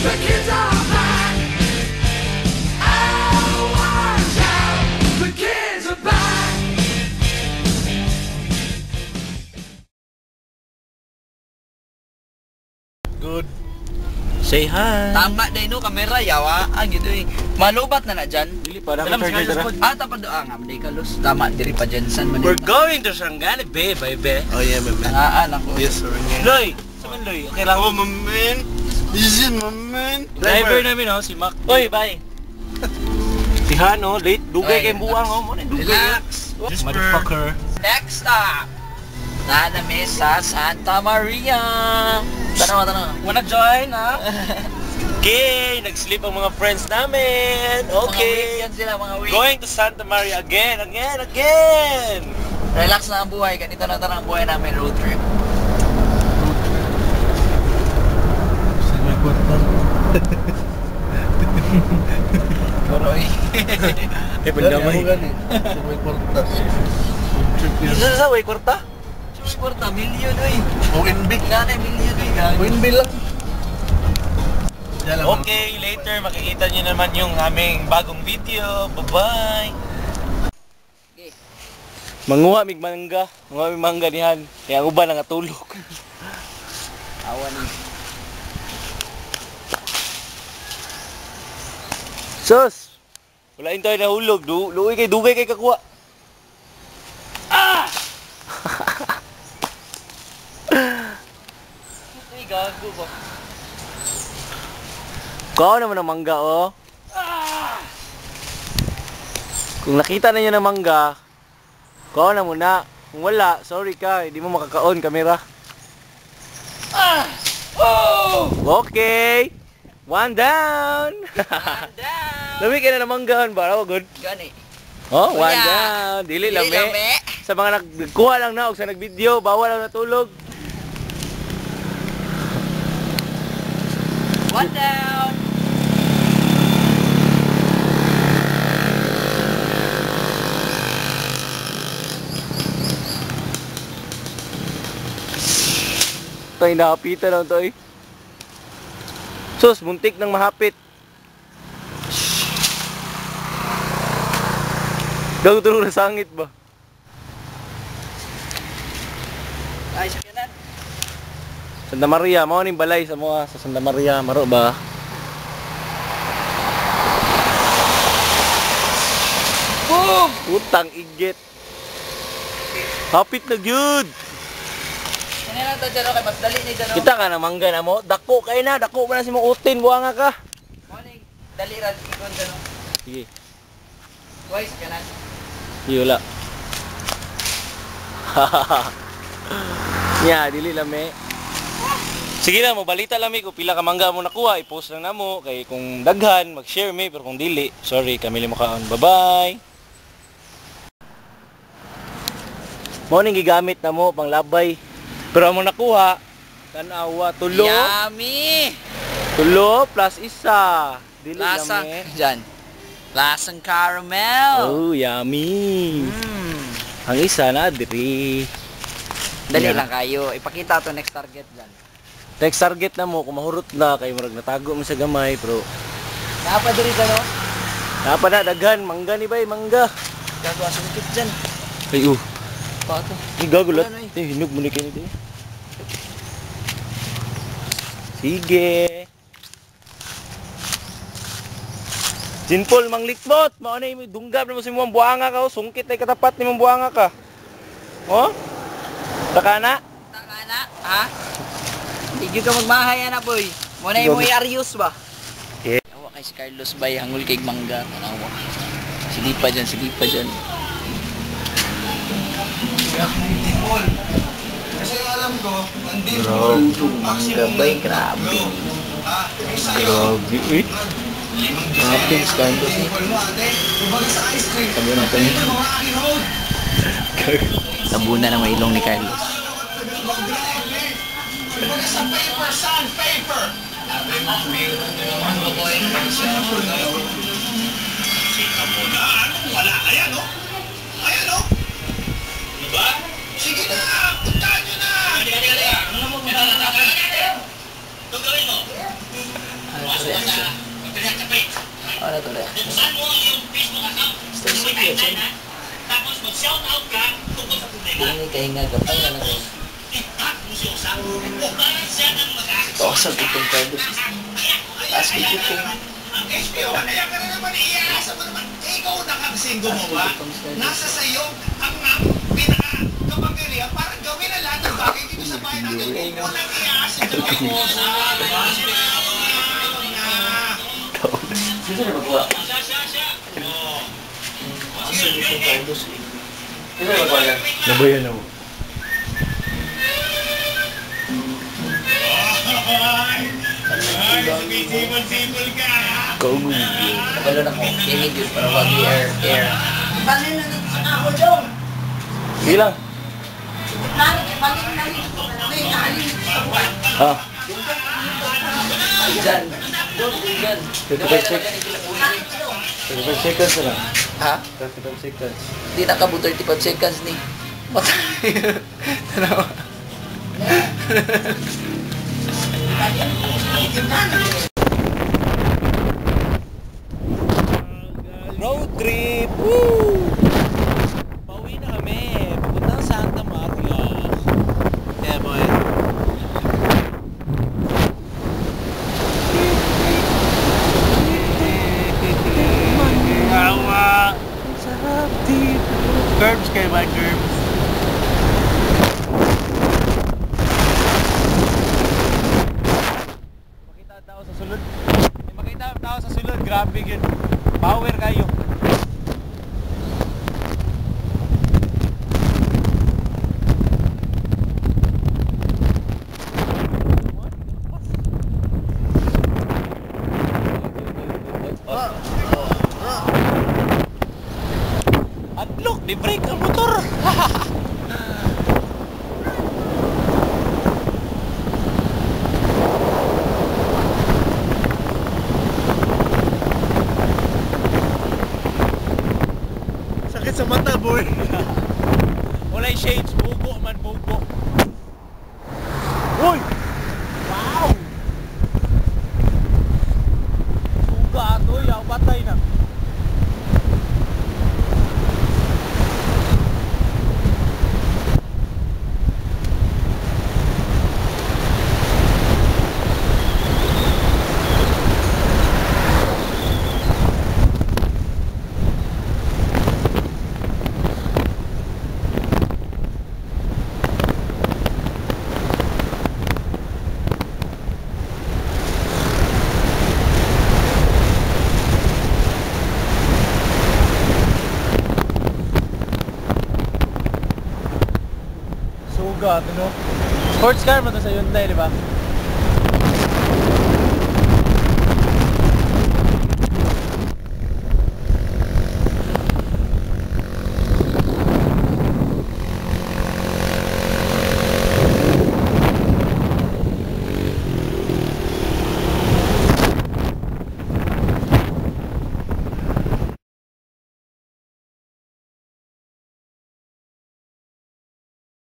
The kids are back. Oh, watch out. The kids are back. Good. Say hi. Tama din no, kamera yawa. Gitu eh. Malubat na dyan. Dili pa na Alam, tapad doon nga, hindi kalos. Tama, diri pa dyan. San man We're going to Sangani, baby. Oh yeah, man. Anak ko. Yes, sir. Loy! Saman Loy? Okay lang. Oh, man. Easy, man. Driver namin, oh, si Mac. Oy, bye. Si Han, oh, late. Dugay kayong buwang, oh. Muna, dugay. Relax. Motherfucker. Next stop. Nanami sa Santa Maria. Tanong. Wanna join, ha? Okay, nag-sleep ang mga friends namin. Okay. Mga week yan sila, mga week. Going to Santa Maria again. Relax na ang buhay. Ganito na ang buhay namin, road trip. Koroy. Pandamay. Isa sa way kwarta? Kwarta, milyon oy. Winbig. Nanay milyon oy. Winbig lang. Okay, later makikita nyo naman yung aming bagong video. Bye-bye. Okay. Manguha mig mangga. Manguha mig mangga nihan. Kaya ang uban nangatulog. Awan ni. Sus! Wala tayo nahulog. Dugay kay kakuha. Ah! Ay, gago ba? Kuha naman ng mangga, oh. Kung nakita na nyo ng mangga, kuha na muna. Kung wala, sorry ka, hindi mo makakaon kamera. Okay! One down! Lami ka na ng manggahan ba? Ako, good? Gani. Oh, one Kuya. down. Dili lami. lami. Sa mga nagkuha lang na o sa nagvideo, bawal lang natulog. One down. Tayo nakapitan lang to eh. Sus, muntik nang mahapit. Gago tulong na sangit ba? Ay, sakyanan. Santa Maria, mao ning balay sa mga sa Santa Maria, maro ba? Boom! Utang igit. Hapit na gyud. Ano lang to dyan, okay? Mas dali ni dyan. Kita ka na mangga na mo. Dako kay na, dako mo na si mo utin, buanga ka. Morning. Dali rin, ikon dyan. Sige. Twice, kanan. Sige, wala. Nya, dili lami. Sige na mo, balita lami kung pila ka mangga mo nakuha, i-post lang na mo. Kay kung daghan, mag-share me, pero kung dili, sorry, kami limo kaon. Bye-bye! Morning gigamit na mo, pang labay. Pero mo nakuha, tanawa, tulo. Yummy! Tulo plus isa. Dili Lasang, lami. dyan. Lasang caramel. Oh, yummy. Ang isa na, diri. Dali Yeah. lang kayo. Ipakita to next target dyan. Next target na mo, kung mahurot na, kay murag natago mo sa gamay, pero Napadiri dyan o. napa na, daghan, mangga ni bay, mangga. Gagawa sa likit dyan. Ay, Pato. gagulat. Ano, Hinog mo ni kayo dito. Sige. Jinpol, manglikbot. Mao na yung dunggab na mo si mong buanga ka. Sungkit ay katapat ni mong buanga ka. Oh? Taka na? Taka na, ha? Hindi ka magmahay na, boy. Muna yung mga Arius ba? Yeah. Awa kay si Carlos Bay, hangul kay mangga. Tanawa. Silipa dyan, silipa dyan. Kasi alam ko, Mangga bay, grabe. Grabe, eh. Grabe, si Carlos eh. Tabo na ito niya. Tabo na ng ilong ni Carlos. Wala, ayan o. Ayan o. Diba? Sige na, puntahan nyo na. Ano mo puntahan natin? Ito gawin mo. Ano to rin? Buksan mo ang iyong Facebook account. Kung may timeline ha. Tapos mag-shoutout ka tungkol sa problema. Hindi kahinga ka pa nga lang. I-tag mo siya sa bukaran siya ng mag-action. Ito sa tutong Carlos. Taas video ko. Ang HBO na yan ka na naman, iyaasa mo naman. Ikaw na kasing gumawa. Nasa sayo ang pinaka-kapangyarihan para gawin ang lahat ng bagay dito sa bahay natin. Ikaw na iyaasa ng kosa. Sino na magawa? Siya. Sa tutong Carlos. Sino na magawa yan? Nabayan ako. Sibol ka. Kaugun. Nabalo na ko. Kinig yun para wag air. Balik na dito sa ako, Jong. Ilang? Balik na dito. May naalin sa buwan. Ah. Diyan. Diyan. 35 seconds. 35 seconds na lang. Ha? 35 seconds. Di nakabu 35 seconds ni. Matay. Tanawa. Road trip! Woo! Pauwi na kami. Papuntang Santa Maria. Yeah, boy. Awa! Sarap dito. Curbs kayo ba? Curbs? Makita tao sa sulod. May makita tao sa sulod. Grabe yun. Power kayo. At look, di-brake ang motor. Sakit sa mata, boy. Walay shades, bugo man, bugo. Uy! Wow! Suga ato, yaw patay na. Suga ato, no? Sports car mo to sa Hyundai, di ba?